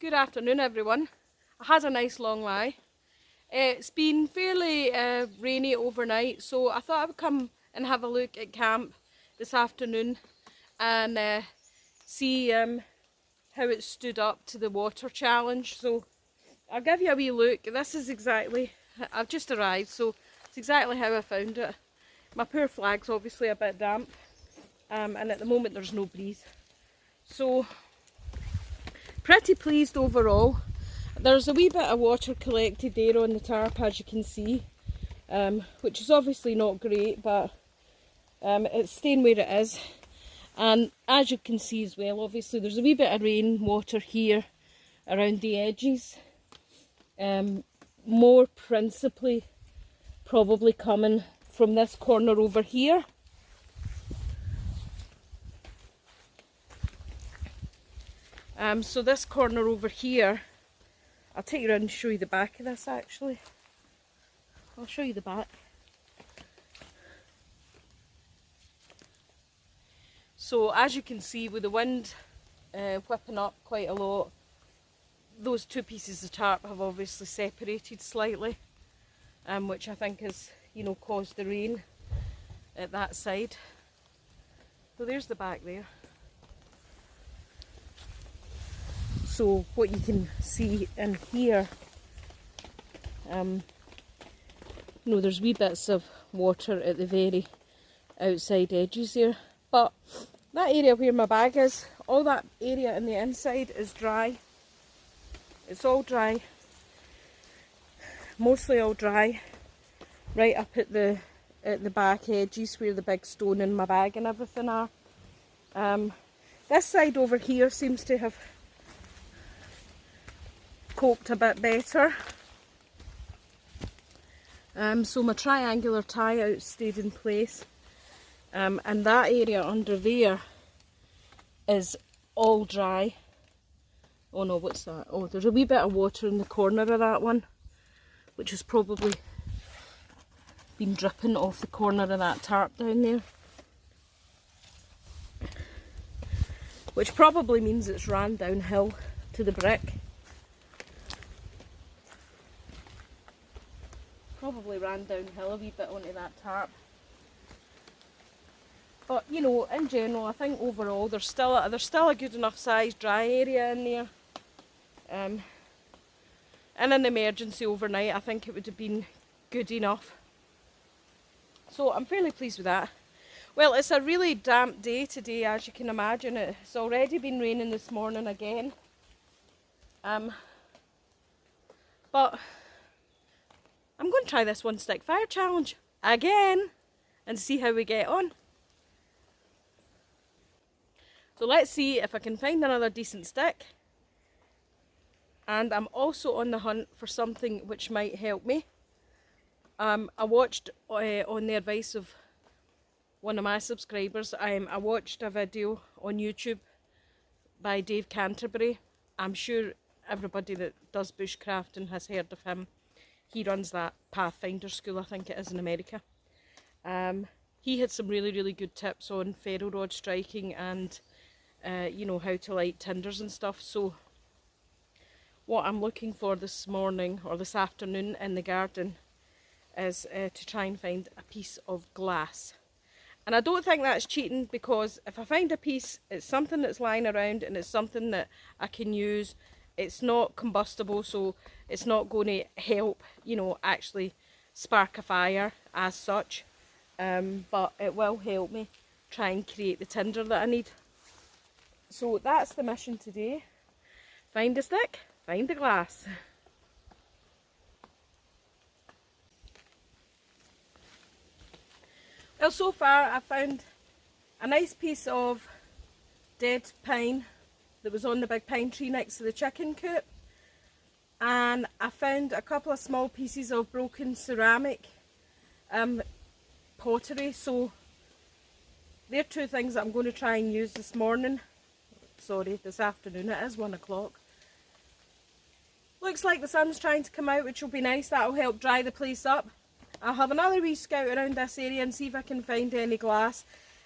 Good afternoon everyone. I had a nice long lie. It's been fairly rainy overnight, so I thought I would come and have a look at camp this afternoon and see how it stood up to the water challenge. So I'll give you a wee look. This is exactly, I've just arrived, so it's exactly how I found it. My poor flag's obviously a bit damp, and at the moment there's no breeze. So pretty pleased overall. There's a wee bit of water collected there on the tarp, as you can see, which is obviously not great, but it's staying where it is. And as you can see as well, obviously there's a wee bit of rain water here around the edges. More principally probably coming from this corner over here. So this corner over here, I'll take you around and show you the back of this actually. I'll show you the back. So as you can see, with the wind whipping up quite a lot, those two pieces of tarp have obviously separated slightly, which I think has, caused the rain at that side. So there's the back there. So what you can see in here, there's wee bits of water at the very outside edges here, but that area where my bag is, all that area in the inside is dry. It's all dry, mostly all dry, right up at the back edges where the big stone in my bag and everything are. This side over here seems to have coped a bit better. So my triangular tie out stayed in place, and that area under there is all dry. Oh no, what's that? Oh, there's a wee bit of water in the corner of that one, which has probably been dripping off the corner of that tarp down there, which probably means it's ran downhill to the brick. Probably ran downhill a wee bit onto that tarp. But in general, I think overall there's still a good enough sized dry area in there. In an emergency overnight, I think it would have been good enough. So I'm fairly pleased with that. Well, it's a really damp day today, as you can imagine. It's already been raining this morning again. But I'm going to try this one stick fire challenge again and see how we get on. So let's see if I can find another decent stick. And I'm also on the hunt for something which might help me. I watched, on the advice of one of my subscribers, I watched a video on YouTube by Dave Canterbury. I'm sure everybody that does bushcrafting has heard of him. He runs that Pathfinder school, I think it is, in America. He had some really, really good tips on ferro rod striking and, how to light tinders and stuff. So what I'm looking for this morning or this afternoon in the garden is to try and find a piece of glass. And I don't think that's cheating, because if I find a piece, it's something that's lying around and it's something that I can use. It's not combustible, so it's not going to help, actually spark a fire as such. But it will help me try and create the tinder that I need. So that's the mission today. Find a stick, find a glass. Well, so far I found a nice piece of dead pine that was on the big pine tree next to the chicken coop, and I found a couple of small pieces of broken ceramic pottery. So they're two things that I'm going to try and use this morning. Sorry, this afternoon. It is 1 o'clock. Looks like the sun's trying to come out, which will be nice. That'll help dry the place up. I'll have another wee scout around this area and see if I can find any glass.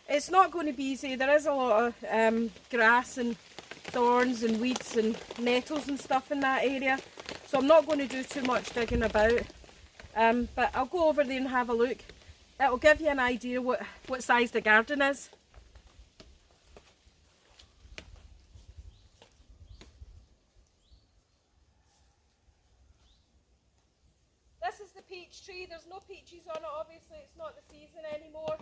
It's not going to be easy. There is a lot of grass and thorns and weeds and nettles and stuff in that area. So I'm not going to do too much digging about. But I'll go over there and have a look. It'll give you an idea what size the garden is. This is the peach tree. There's no peaches on it, obviously. It's not the season anymore.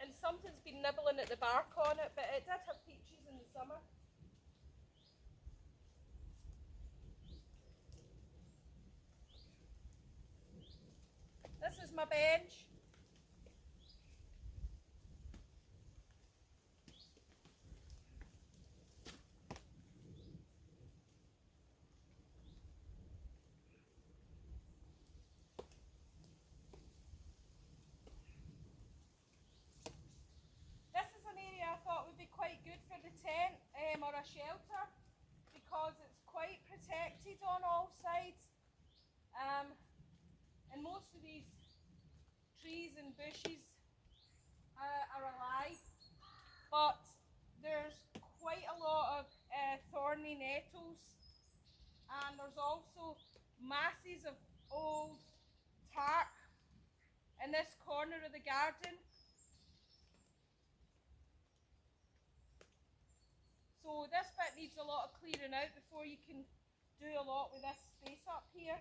And something's been nibbling at the bark on it, but it did have peaches in the summer. This is my bench. Tent or a shelter because it's quite protected on all sides, and most of these trees and bushes are alive, but there's quite a lot of thorny nettles, and there's also masses of old tarp in this corner of the garden. So this bit needs a lot of clearing out before you can do a lot with this space up here.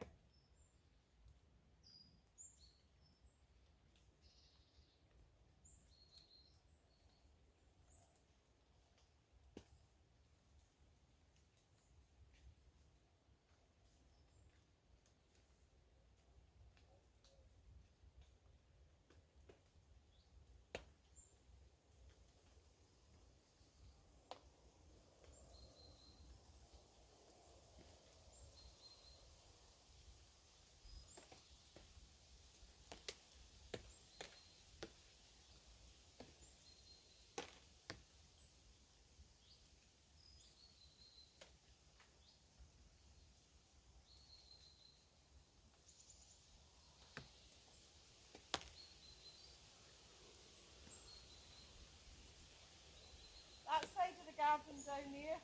That side of the garden down there,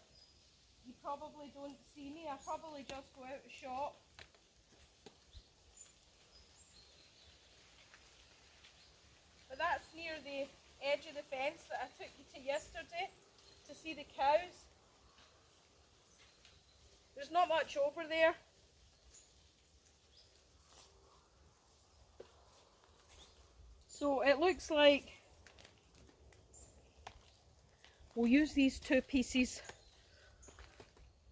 you probably don't see me. I probably just go out to shop. But that's near the edge of the fence that I took you to yesterday to see the cows. There's not much over there. So it looks like we'll use these two pieces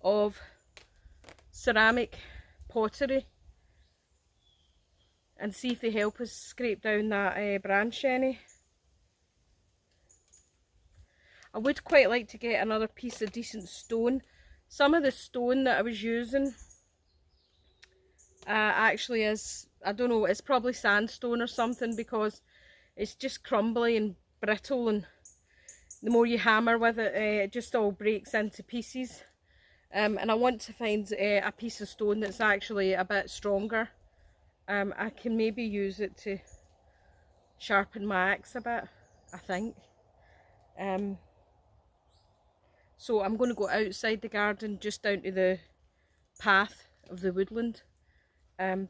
of ceramic pottery and see if they help us scrape down that branch any. I would quite like to get another piece of decent stone. Some of the stone that I was using actually is, I don't know, it's probably sandstone or something, because it's just crumbly and brittle, and the more you hammer with it, it just all breaks into pieces. And I want to find a piece of stone that's actually a bit stronger. I can maybe use it to sharpen my axe a bit, I think. So I'm going to go outside the garden, just down to the path of the woodland, to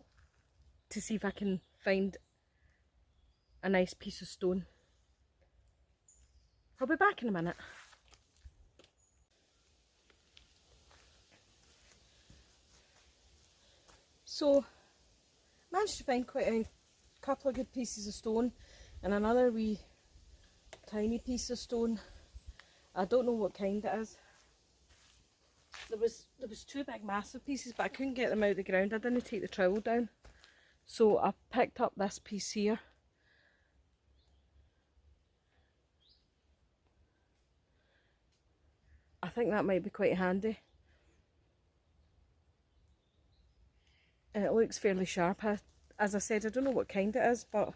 see if I can find a nice piece of stone. I'll be back in a minute. So, managed to find quite a couple of good pieces of stone and another wee tiny piece of stone. I don't know what kind it is. There was two big massive pieces, but I couldn't get them out of the ground. I didn't take the trowel down. So I picked up this piece here. I think that might be quite handy. And it looks fairly sharp. As I said, I don't know what kind it is, but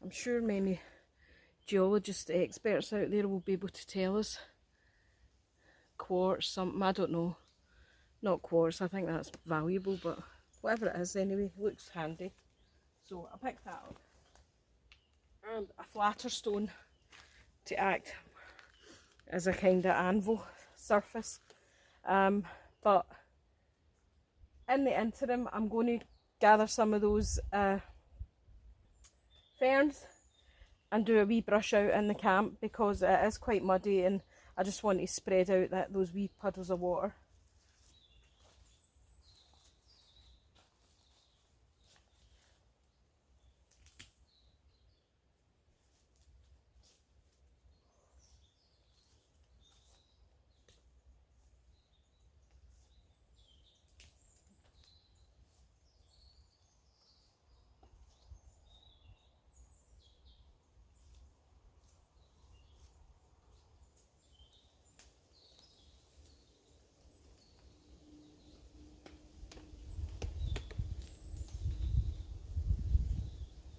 I'm sure many geologists, experts out there will be able to tell us. Quartz, something, I don't know. Not quartz, I think that's valuable, but whatever it is anyway, looks handy. So I picked that up. And a flatter stone to act as a kind of anvil surface. But in the interim, I'm going to gather some of those ferns and do a wee brush out in the camp, because it is quite muddy and I just want to spread out those wee puddles of water.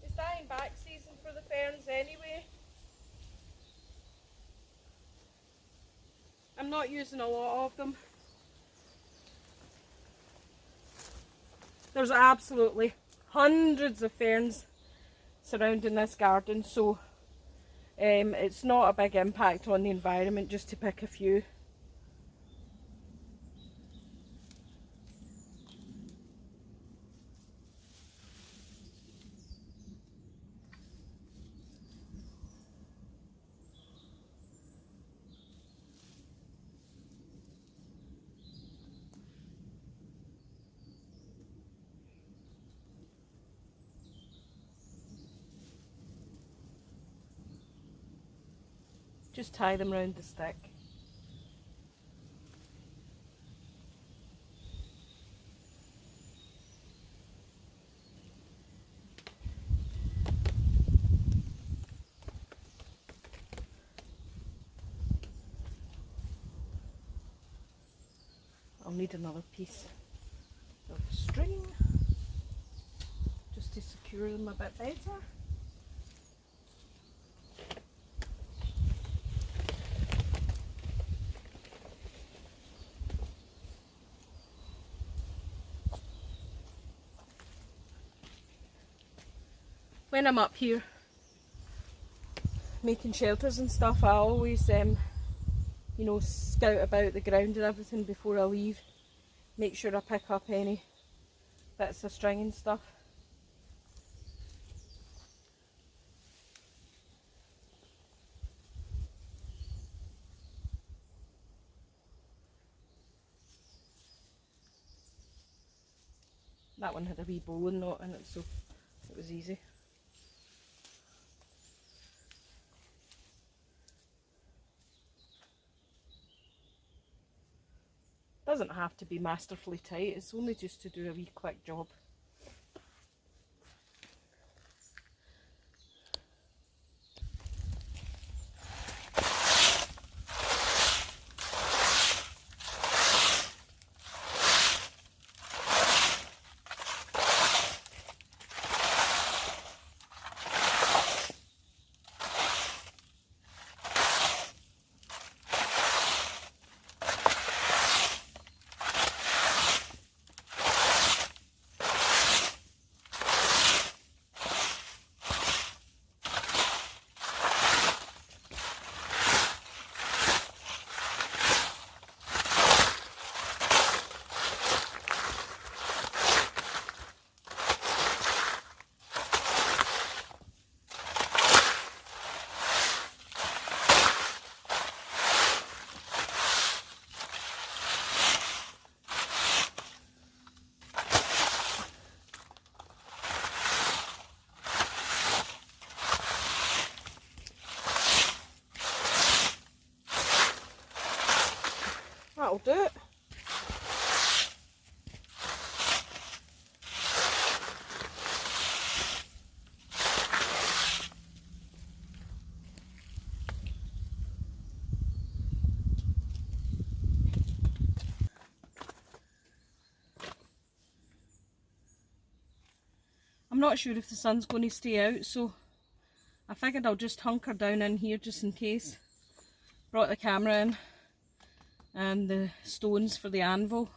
It's dying back season for the ferns anyway. I'm not using a lot of them. There's absolutely hundreds of ferns surrounding this garden, so it's not a big impact on the environment, just to pick a few. Just tie them round the stick. I'll need another piece of string just to secure them a bit better. When I'm up here making shelters and stuff, I always you know, scout about the ground and everything before I leave. Make sure I pick up any bits of string and stuff. That one had a wee bowling knot in it, so it was easy. Doesn't have to be masterfully tight, it's only just to do a wee quick job. That'll do it. I'm not sure if the sun's going to stay out, so I figured I'll just hunker down in here just in case. Brought the camera in and the stones for the anvil,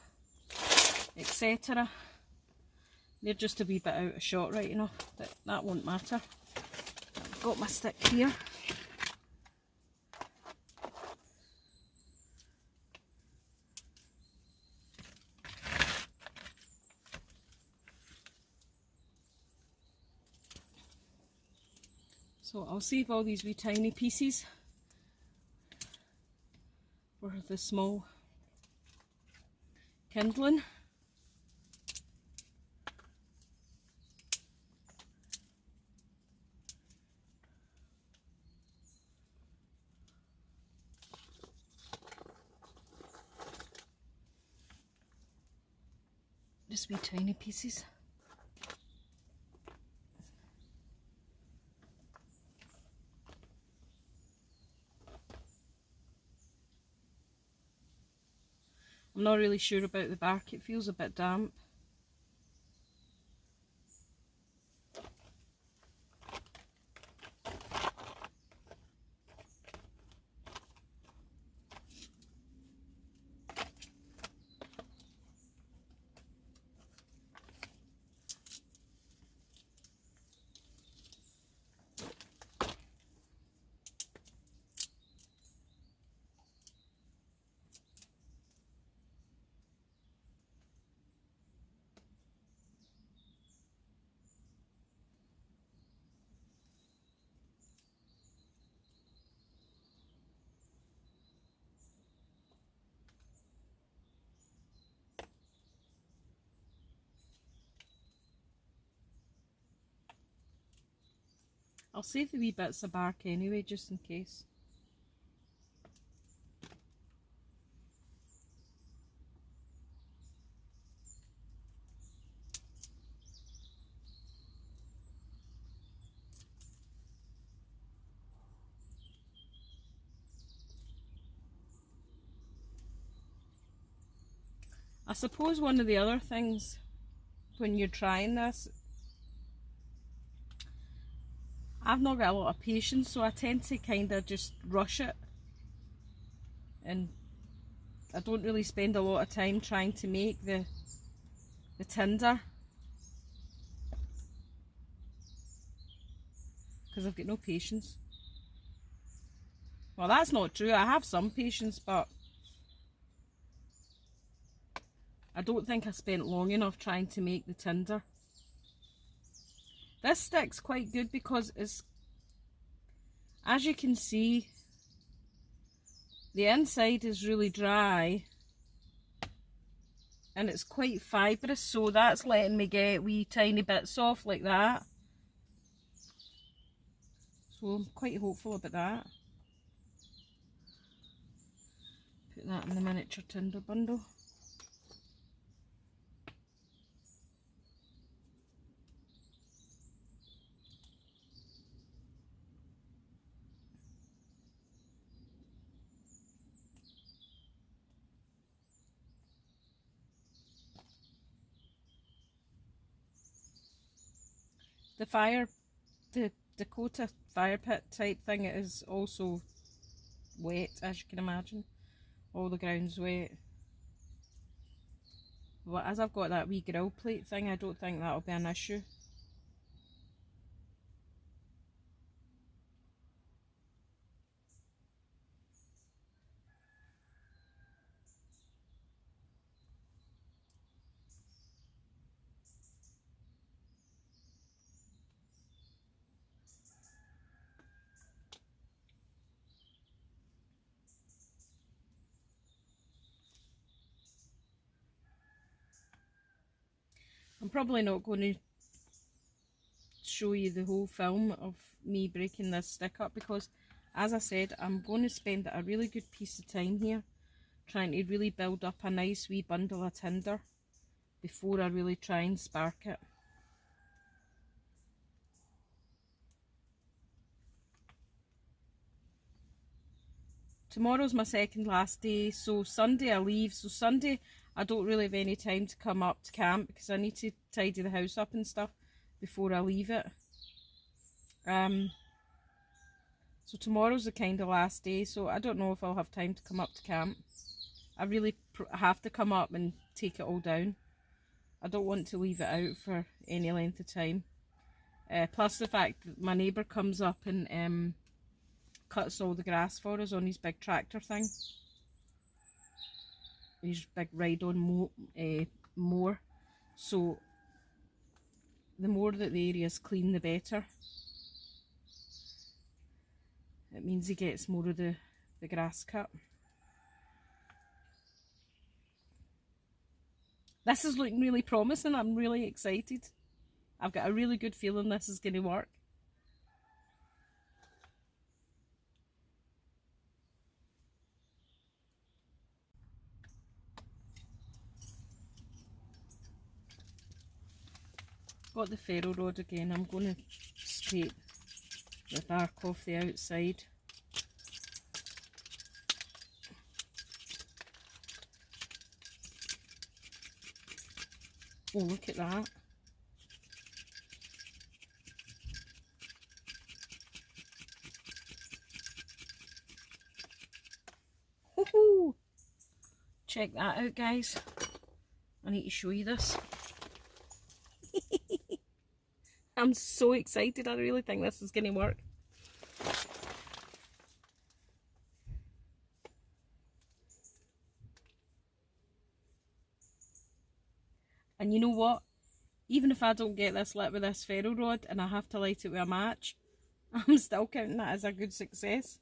etc. They're just a wee bit out of shot right enough, but that won't matter. I've got my stick here. So I'll save all these wee tiny pieces for the small kindling. Just wee tiny pieces. I'm not really sure about the bark, it feels a bit damp. I'll save the wee bits of bark anyway, just in case. I suppose one of the other things when you're trying this, I've not got a lot of patience, so I tend to kind of just rush it, and I don't really spend a lot of time trying to make the tinder, because I've got no patience. Well, that's not true, I have some patience, but I don't think I spent long enough trying to make the tinder. This stick's quite good because it's, as you can see, the inside is really dry and it's quite fibrous, so that's letting me get wee tiny bits off like that. So I'm quite hopeful about that. Put that in the miniature tinder bundle. The Dakota fire pit type thing, it is also wet, as you can imagine. All the ground's wet. But as I've got that wee grill plate thing, I don't think that'll be an issue. I'm probably not going to show you the whole film of me breaking this stick up because, as I said, I'm going to spend a really good piece of time here trying to really build up a nice wee bundle of tinder before I really try and spark it. Tomorrow's my second last day, so Sunday I leave. So Sunday I don't really have any time to come up to camp because I need to tidy the house up and stuff before I leave it. So tomorrow's the kind of last day, so I don't know if I'll have time to come up to camp. I really have to come up and take it all down. I don't want to leave it out for any length of time. Plus the fact that my neighbour comes up and cuts all the grass for us on his big tractor thing. His big ride-on mower. So the more that the area's clean, the better. it means he gets more of the grass cut. This is looking really promising. I'm really excited. I've got a really good feeling this is going to work. Got the ferro rod again. I'm going to scrape the bark off the outside. Oh, look at that. Woohoo! Check that out, guys. I need to show you this. I'm so excited. I really think this is going to work. And you know what? Even if I don't get this lit with this ferro rod and I have to light it with a match, I'm still counting that as a good success.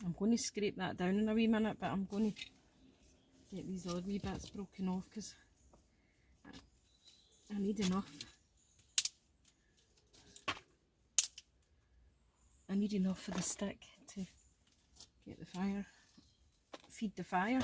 I'm going to scrape that down in a wee minute, but I'm going to get these other wee bits broken off because I need enough. I need enough for the stick to get the fire, feed the fire.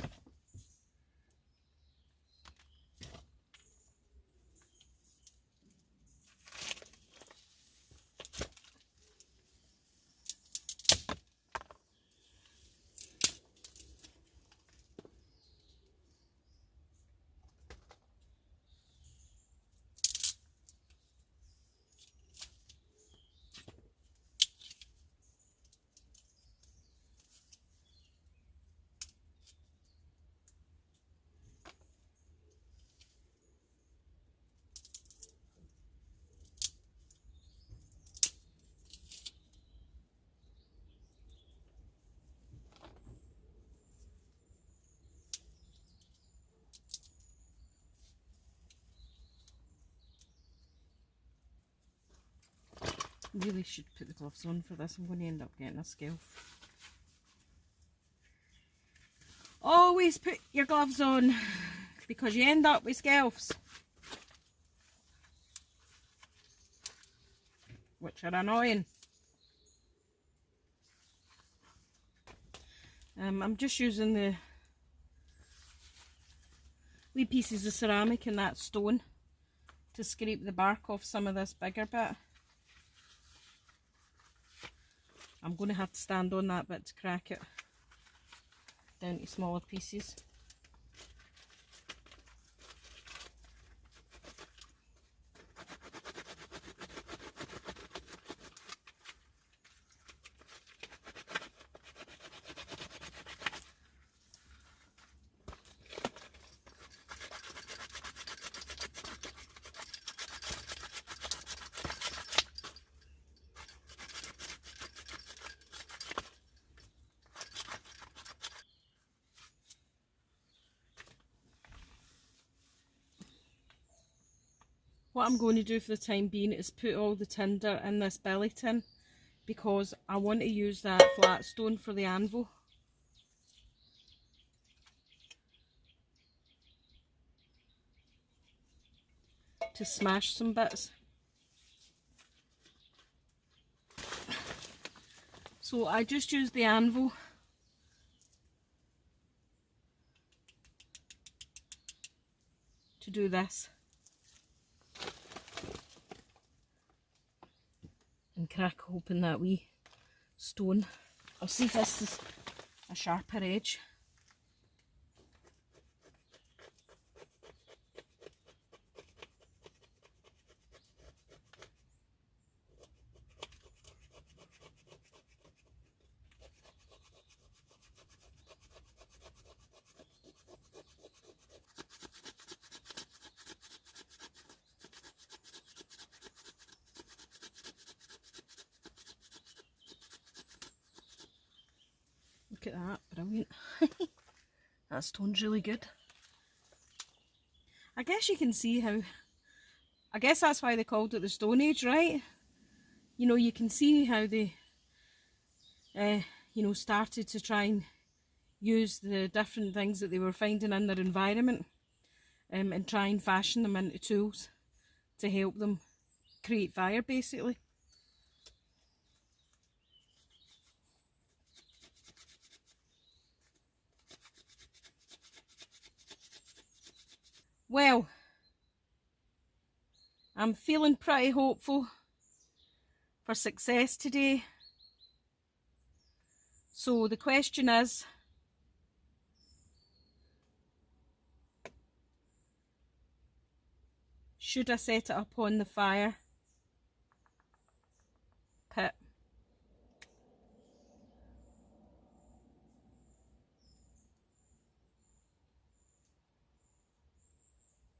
Really should put the gloves on for this. I'm going to end up getting a scalp. Always put your gloves on because you end up with scalps, which are annoying. I'm just using the wee pieces of ceramic and that stone to scrape the bark off some of this bigger bit. I'm going to have to stand on that bit to crack it down to smaller pieces. What I'm going to do for the time being is put all the tinder in this billy tin because I want to use that flat stone for the anvil. To smash some bits. So I just use the anvil to do this. And crack open that wee stone. I'll see if this is a sharper edge. at that, brilliant. That stone's really good. I guess you can see how, I guess that's why they called it the Stone Age, right? You know, you can see how they, you know, started to try and use the different things that they were finding in their environment and try and fashion them into tools to help them create fire, basically. Well, I'm feeling pretty hopeful for success today. So the question is, should I set it up on the fire pit?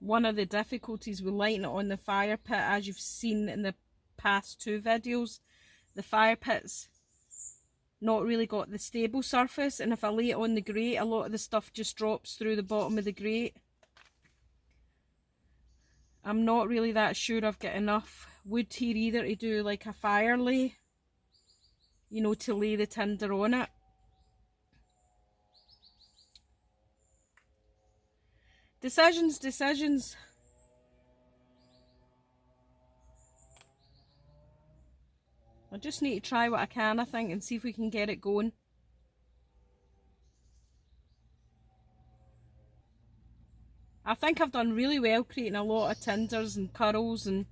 One of the difficulties with lighting it on the fire pit, as you've seen in the past 2 videos, the fire pit's not really got the stable surface, and if I lay it on the grate, a lot of the stuff just drops through the bottom of the grate. I'm not really that sure I've got enough wood here either to do like a fire lay, you know, to lay the tinder on it. Decisions. I just need to try what I can, I think, and see if we can get it going. I think I've done really well creating a lot of tinders and curls, and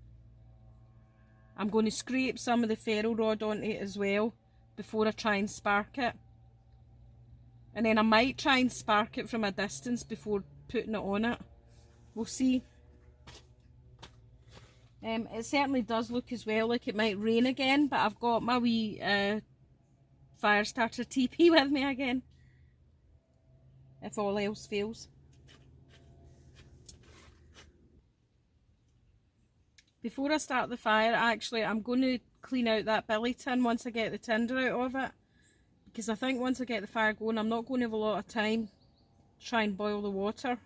I'm going to scrape some of the ferro rod onto it as well before I try and spark it. And then I might try and spark it from a distance before putting it on it. We'll see. It certainly does look as well like it might rain again, but I've got my wee fire starter TP with me again, if all else fails. Before I start the fire, actually, I'm going to clean out that billy tin once I get the tinder out of it, because I think once I get the fire going, I'm not going to have a lot of time to try and boil the water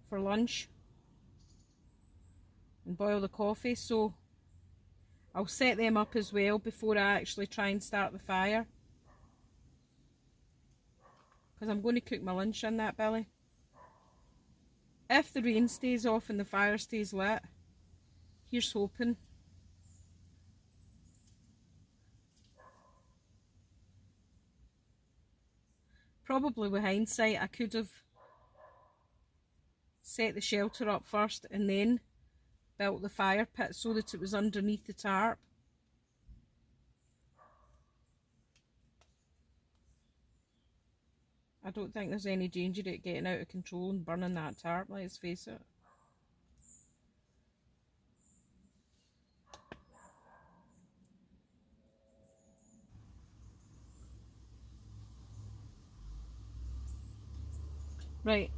for lunch and boil the coffee, so I'll set them up as well before I actually try and start the fire, because I'm going to cook my lunch in that billy. If the rain stays off and the fire stays lit, here's hoping. Probably with hindsight, I could have set the shelter up first and then built the fire pit so that it was underneath the tarp. I don't think there's any danger of it getting out of control and burning that tarp, let's face it. Right,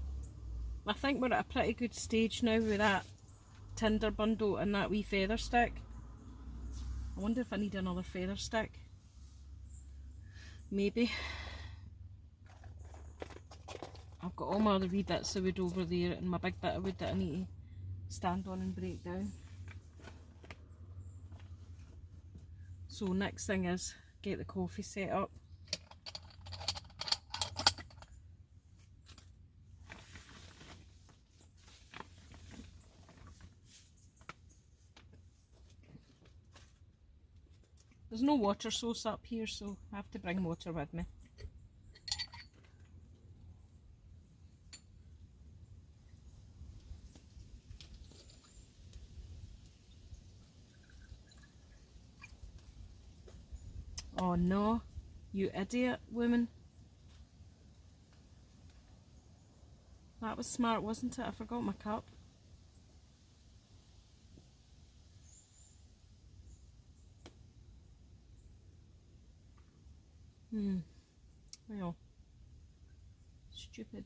I think we're at a pretty good stage now with that tinder bundle and that wee feather stick. I wonder if I need another feather stick. Maybe. I've got all my other wee bits of wood over there and my big bit of wood that I need to stand on and break down. So next thing is get the coffee set up. There's no water source up here, so I have to bring water with me. Oh no, you idiot woman. That was smart, wasn't it? I forgot my cup. Well, stupid.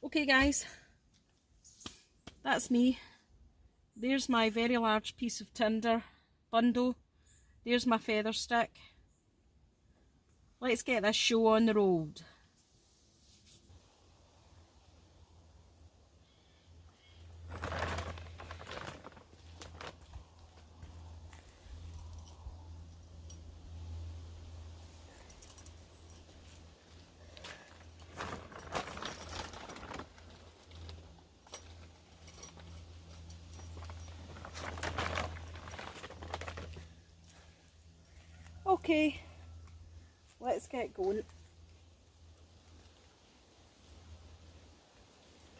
Okay guys, that's me. There's my very large piece of tinder bundle There's my feather stick. Let's get this show on the road. Okay, let's get going.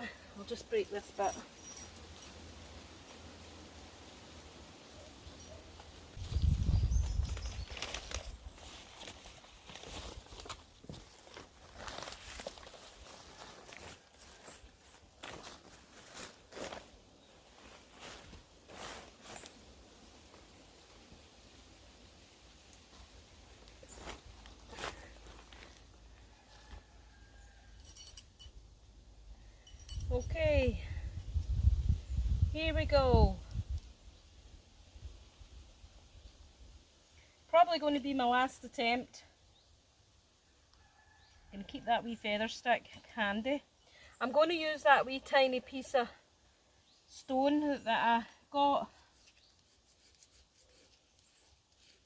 I'll just break this bit. Okay, here we go. Probably going to be my last attempt. Gonna keep that wee feather stick handy. I'm going to use that wee tiny piece of stone that I got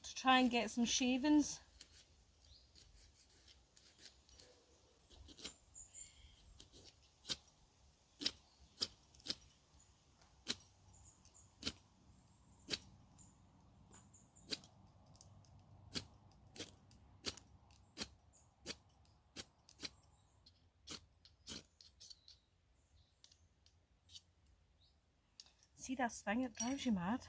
to try and get some shavings. See this thing, it drives you mad.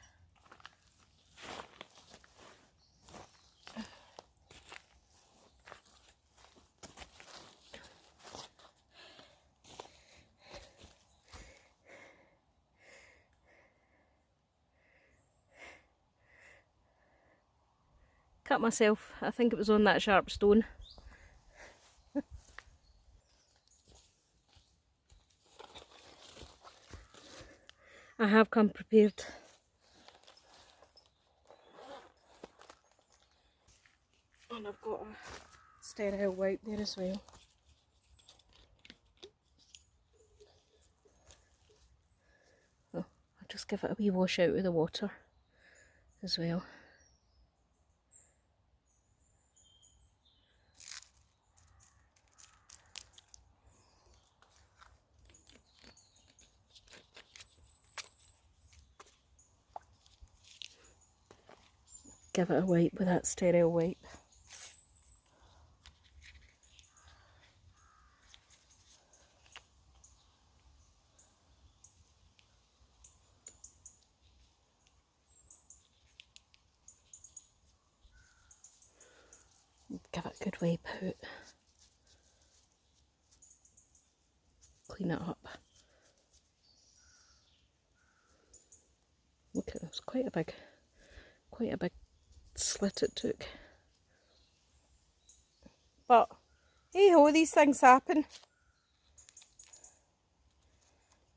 Cut myself, I think it was on that sharp stone. I have come prepared. And I've got a sterile wipe there as well. Oh, I'll just give it a wee wash out with the water as well. Give it a wipe with that sterile wipe. Give it a good wipe out. Clean it up. Look at this, quite a big slit it took. But hey ho, these things happen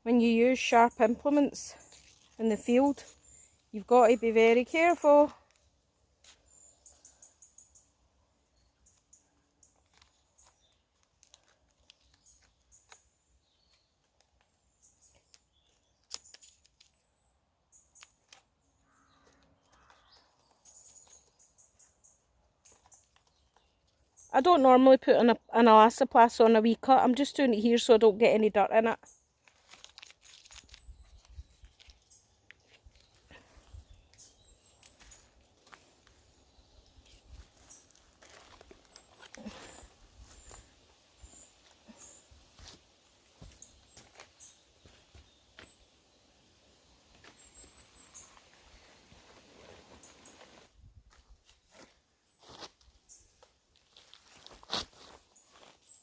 when you use sharp implements in the field. You've got to be very careful. I don't normally put an Elastoplast on a wee cut. I'm just doing it here so I don't get any dirt in it.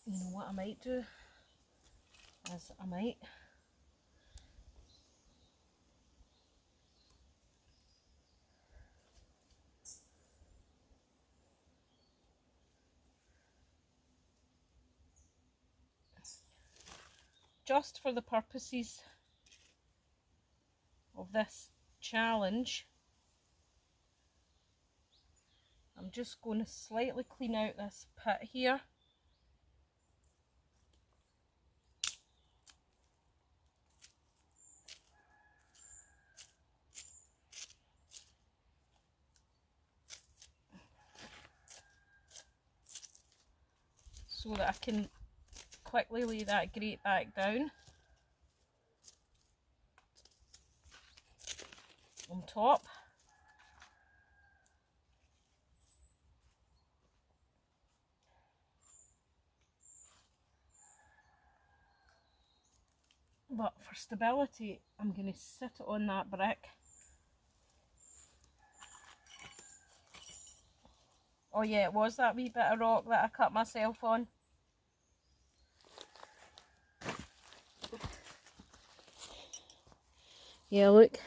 You know what I might do? Is I might just for the purposes of this challenge, I'm just going to slightly clean out this pit here. So that I can quickly lay that grate back down on top. But for stability, I'm going to sit it on that brick. Oh yeah, it was that wee bit of rock that I cut myself on. Yeah, look.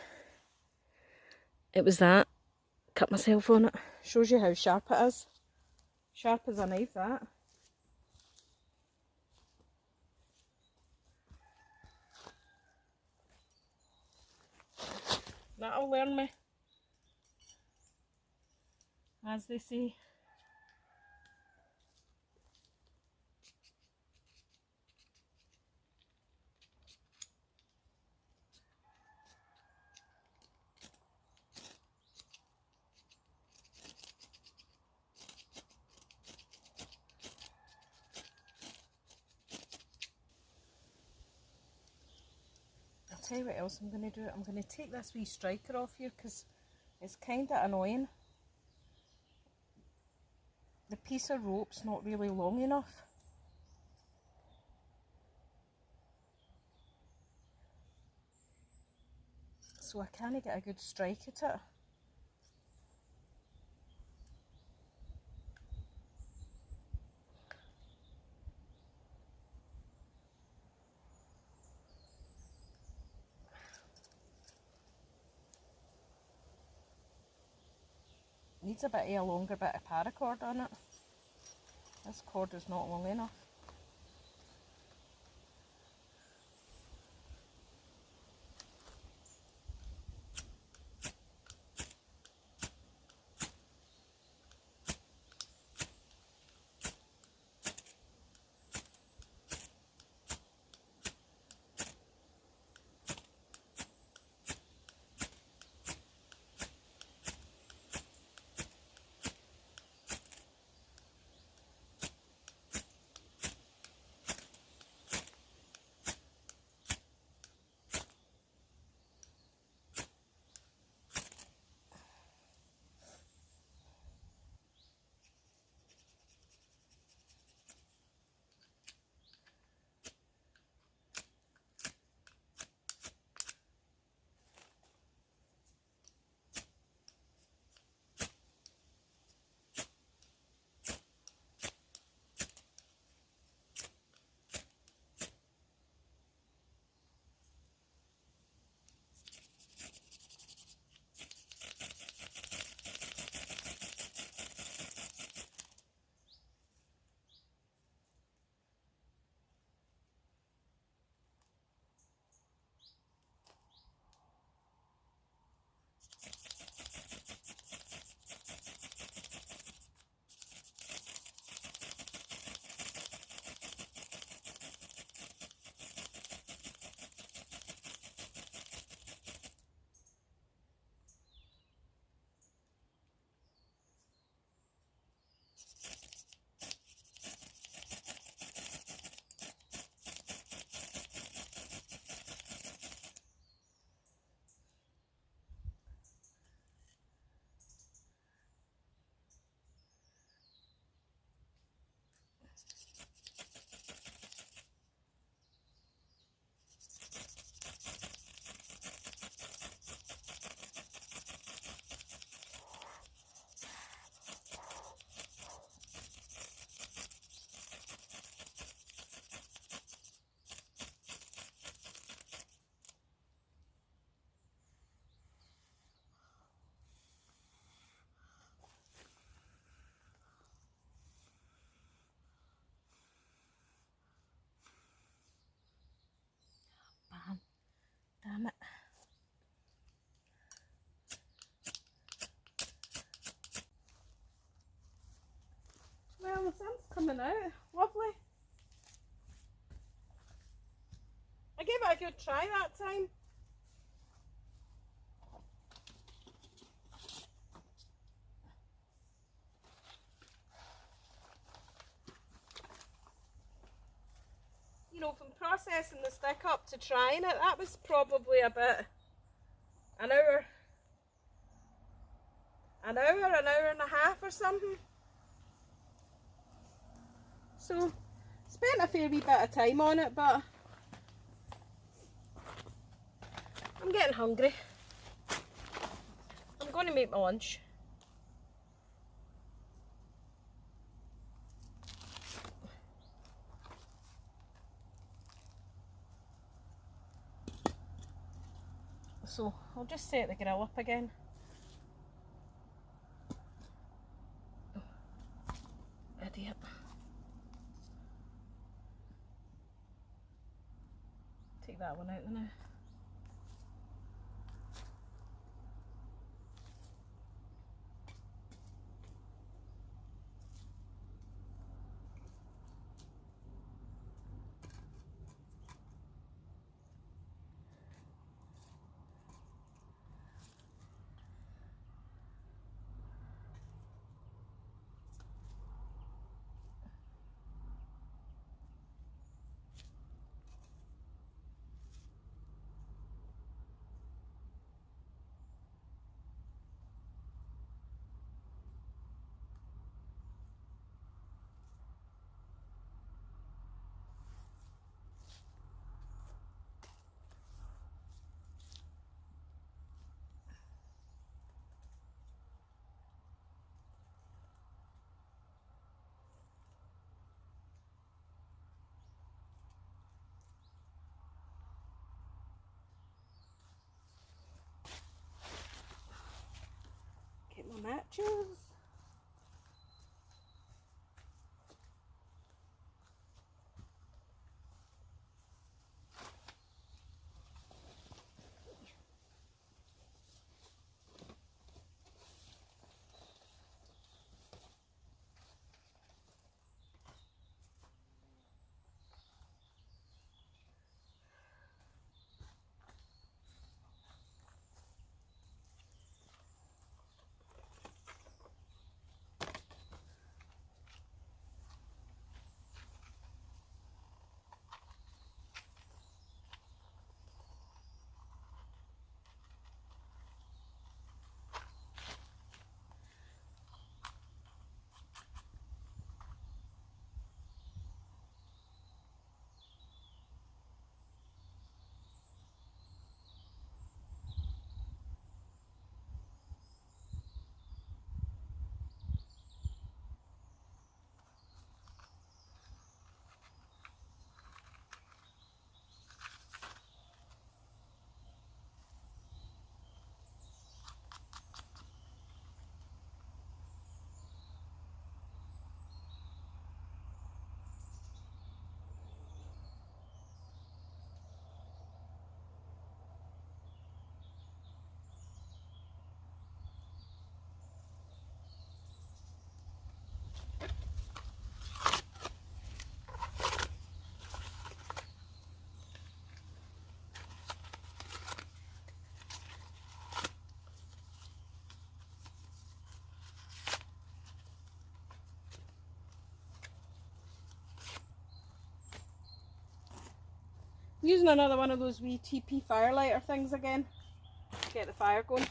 It was that. Cut myself on it. Shows you how sharp it is. Sharp as a knife, that. That'll learn me, as they say. I'll tell you what else I'm going to do. I'm going to take this wee striker off here because it's kind of annoying. The piece of rope's not really long enough. So I can't get a good strike at it. Needs a bit of a longer bit of paracord on it. This cord is not long enough. Bam. Damn it. it a good try that time. You know, from processing the stick up to trying it, that was probably about an hour and a half or something. So, spent a fair wee bit of time on it, but I'm getting hungry. I'm going to make my lunch. So, I'll just set the grill up again. Oh, idiot. Take that one out now. Get my matches. Using another one of those wee TP firelighter things again to get the fire going.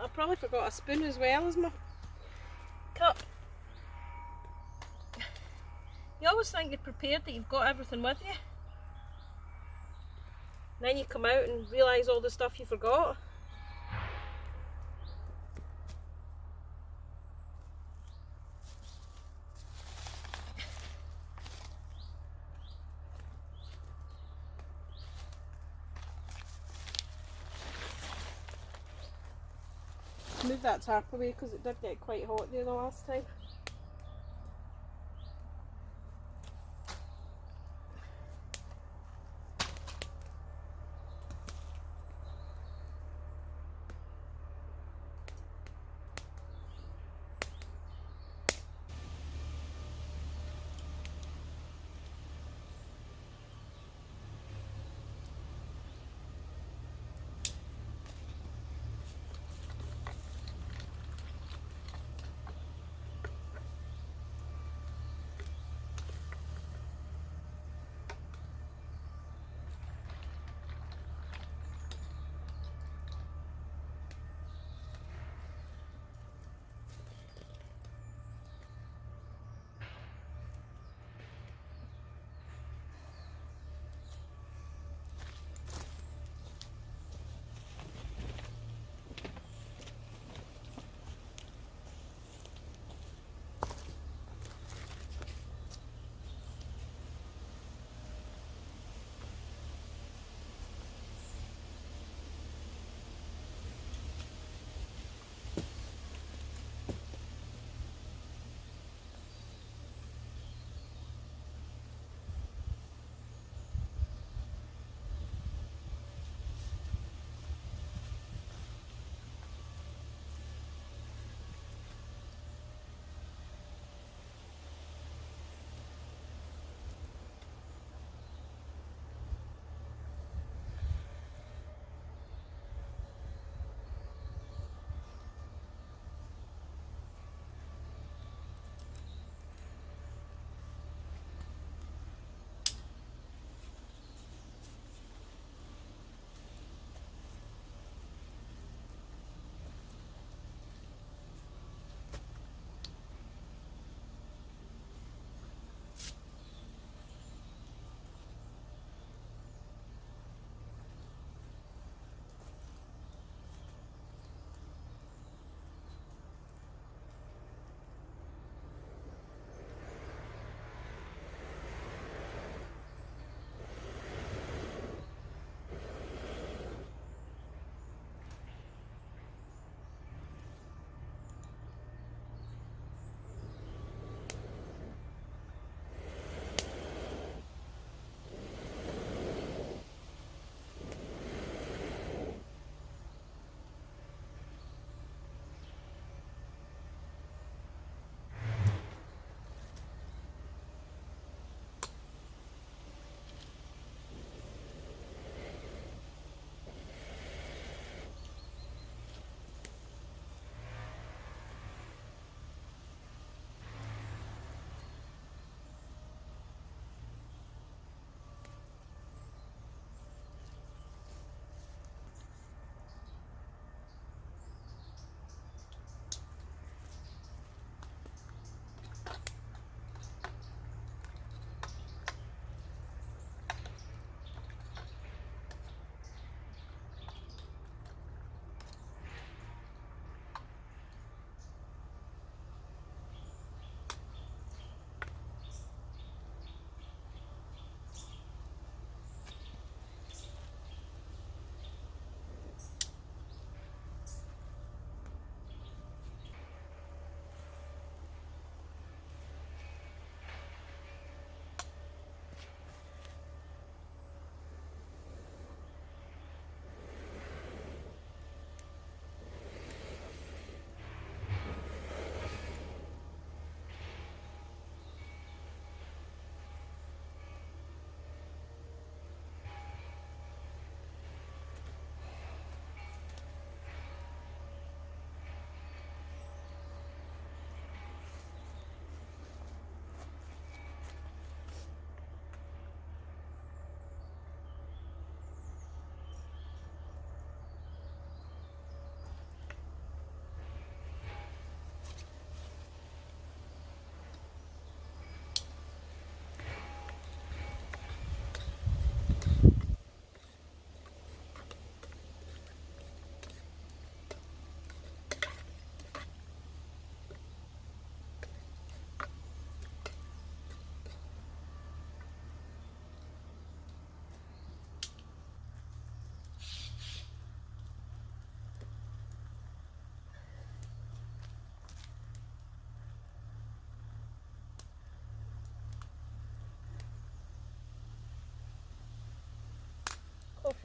I probably forgot a spoon as well as my cup. You always think you're prepared, that you've got everything with you. Then you come out and realise all the stuff you forgot. Move that tarp away because it did get quite hot there the last time.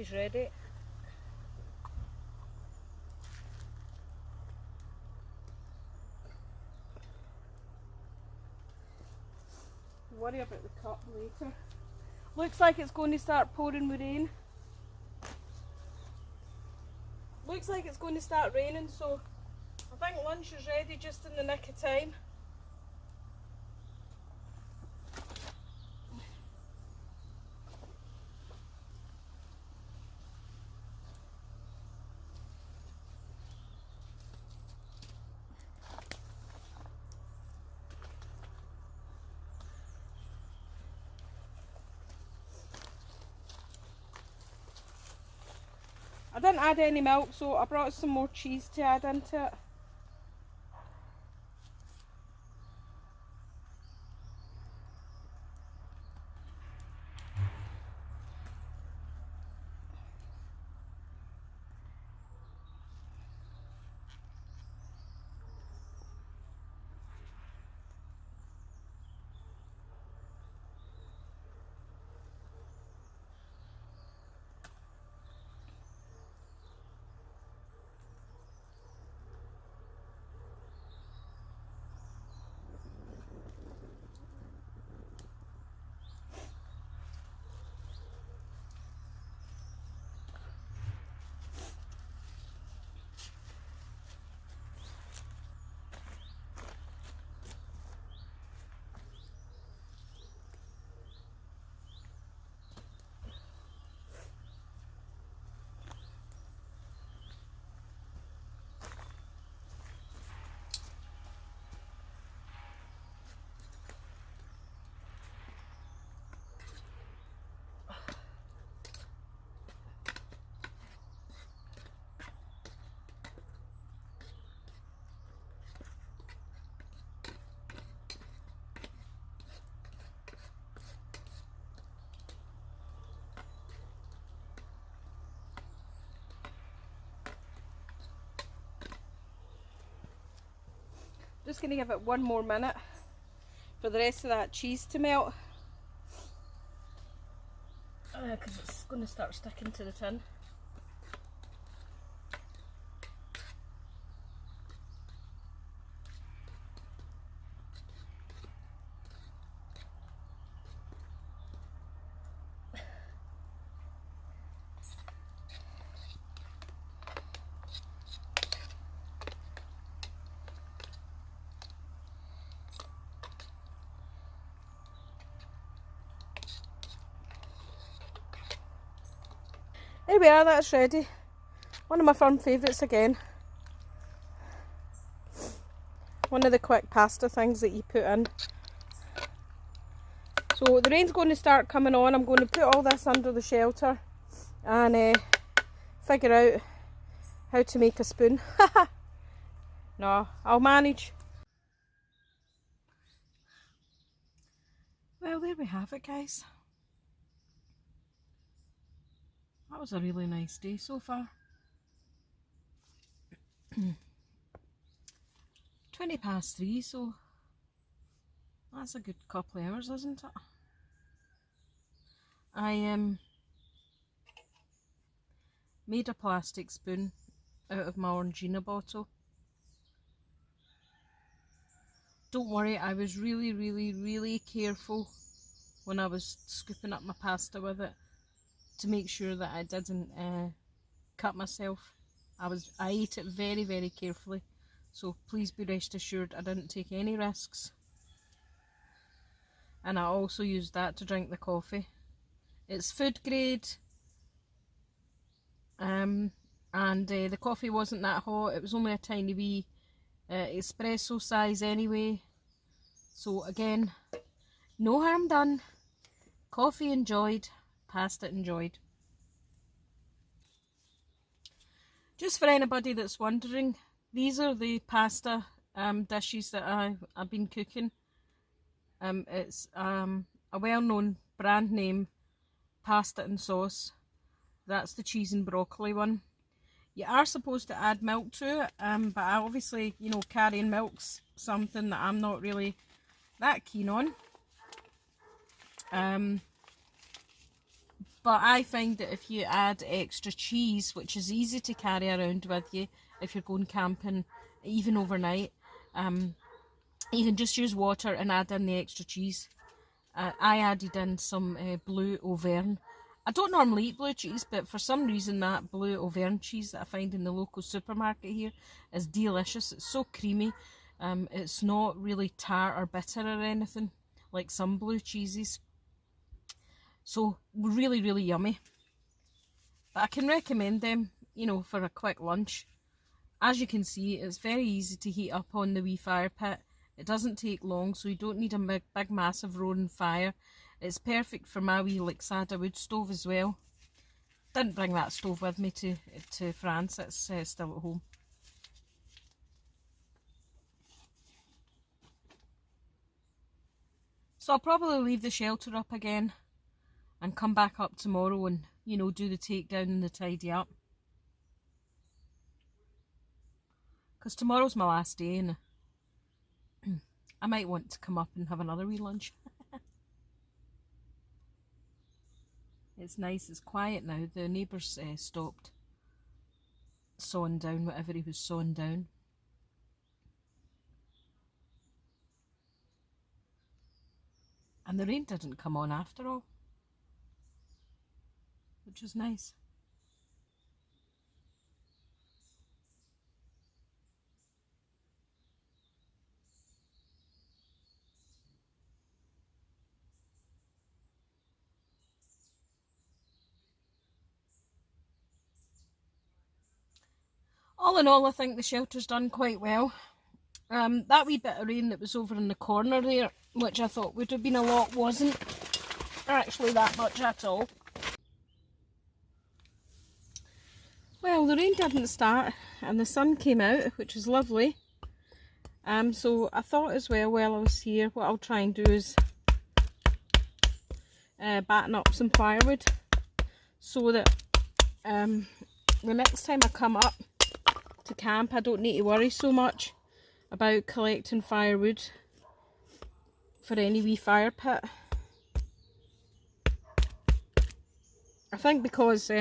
coffee's ready. Worry about the cup later. Looks like it's going to start pouring with rain. Looks like it's going to start raining, so I think lunch is ready just in the nick of time. I didn't add any milk, so I brought some more cheese to add into it. Just going to give it 1 more minute for the rest of that cheese to melt. Because it's going to start sticking to the tin. There we are, that's ready. One of my firm favourites again. One of the quick pasta things that you put in. So the rain's going to start coming on. I'm going to put all this under the shelter and figure out how to make a spoon. No, I'll manage. Well, there we have it, guys. That was a really nice day so far. 3:20, so that's a good couple of hours, isn't it? I made a plastic spoon out of my Orangina bottle. Don't worry, I was really careful when I was scooping up my pasta with it to make sure that I didn't cut myself. I ate it very carefully, so please be rest assured I didn't take any risks. And I also used that to drink the coffee. It's food grade, and the coffee wasn't that hot. It was only a tiny wee espresso size anyway, so again, no harm done. Coffee enjoyed, pasta enjoyed. Just for anybody that's wondering, these are the pasta dishes that I've been cooking. It's a well-known brand name pasta and sauce. That's the cheese and broccoli one. You are supposed to add milk to it, but obviously, you know, carrying milk's something that I'm not really that keen on. But I find that if you add extra cheese, which is easy to carry around with you if you're going camping, even overnight, you can just use water and add in the extra cheese. I added in some blue Auvergne. I don't normally eat blue cheese, but for some reason that blue Auvergne cheese that I find in the local supermarket here is delicious. It's so creamy. It's not really tart or bitter or anything like some blue cheeses. So really, really yummy. But I can recommend them, you know, for a quick lunch. As you can see, it's very easy to heat up on the wee fire pit. It doesn't take long, so you don't need a big massive roaring fire. It's perfect for my wee Lixada wood stove as well. Didn't bring that stove with me to France, it's still at home. So I'll probably leave the shelter up again and come back up tomorrow and, you know, do the takedown and the tidy up. Because tomorrow's my last day and I might want to come up and have another wee lunch. It's nice, it's quiet now. The neighbours stopped sawing down whatever he was sawing down. And the rain didn't come on after all, which was nice. All in all, I think the shelter's done quite well. That wee bit of rain that was over in the corner there, which I thought would have been a lot, wasn't actually that much at all. Well, the rain didn't start and the sun came out, which is lovely. So I thought as well, while I was here, what I'll try and do is batten up some firewood so that the next time I come up to camp I don't need to worry so much about collecting firewood for any wee fire pit. I think because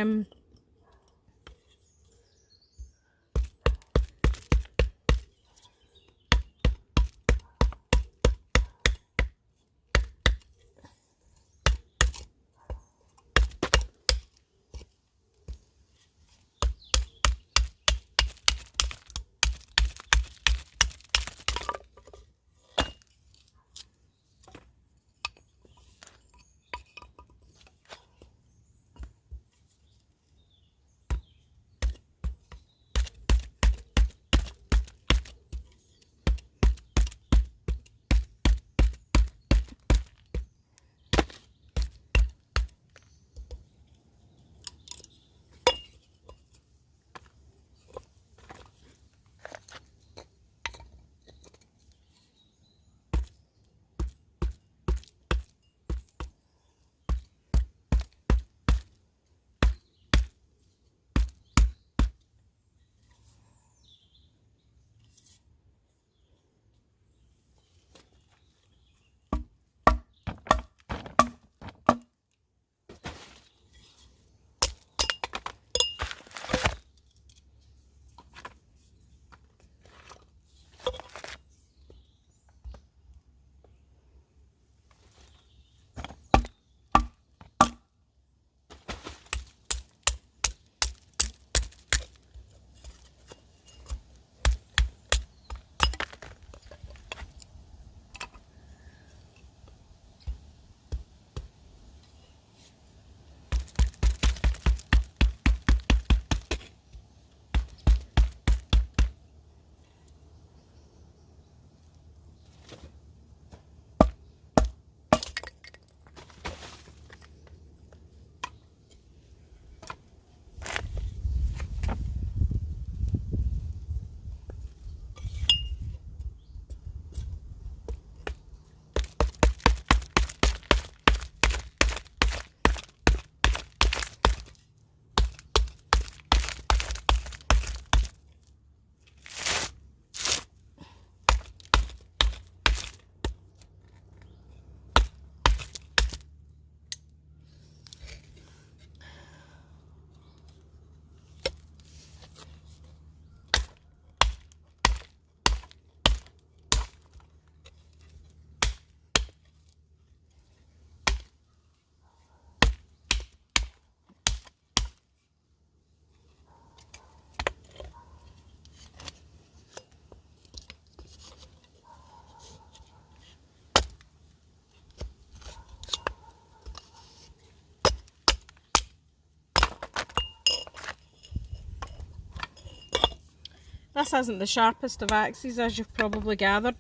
This isn't the sharpest of axes, as you've probably gathered,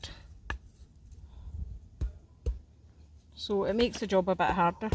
so it makes the job a bit harder.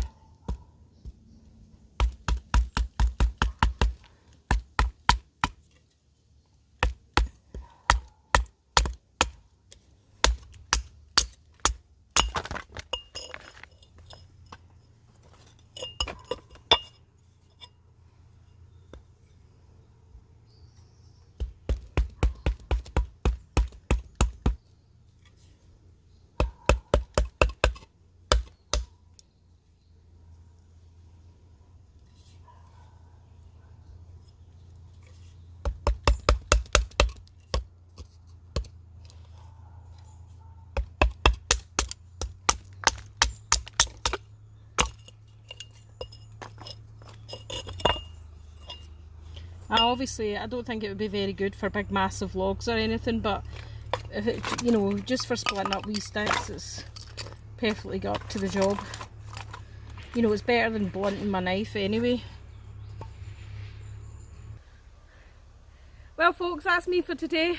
Obviously, I don't think it would be very good for big massive logs or anything, but if it, you know, just for splitting up wee sticks, it's perfectly got up to the job. You know, it's better than blunting my knife anyway. Well folks, that's me for today.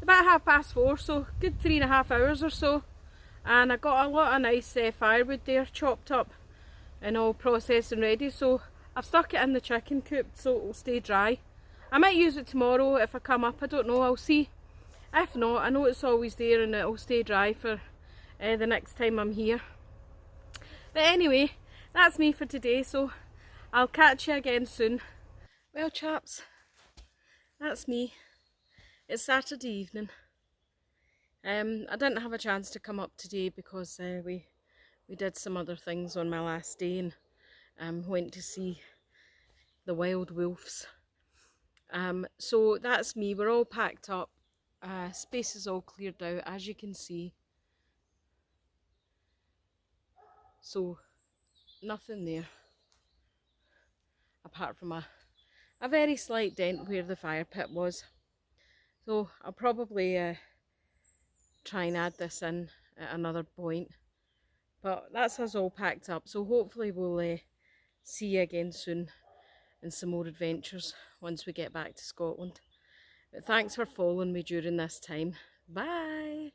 About 4:30, so good 3.5 hours or so. And I got a lot of nice firewood there chopped up and all processed and ready, so I've stuck it in the chicken coop so it will stay dry. I might use it tomorrow if I come up, I don't know, I'll see. If not, I know it's always there and it will stay dry for the next time I'm here. But anyway, that's me for today, so I'll catch you again soon. Well chaps, that's me. It's Saturday evening. I didn't have a chance to come up today because we did some other things on my last day and went to see the wild wolves. So that's me, we're all packed up. Space is all cleared out, as you can see. So nothing there apart from a very slight dent where the fire pit was. So I'll probably try and add this in at another point, but that's us all packed up, so hopefully we'll see you again soon in some more adventures once we get back to Scotland. But thanks for following me during this time. Bye!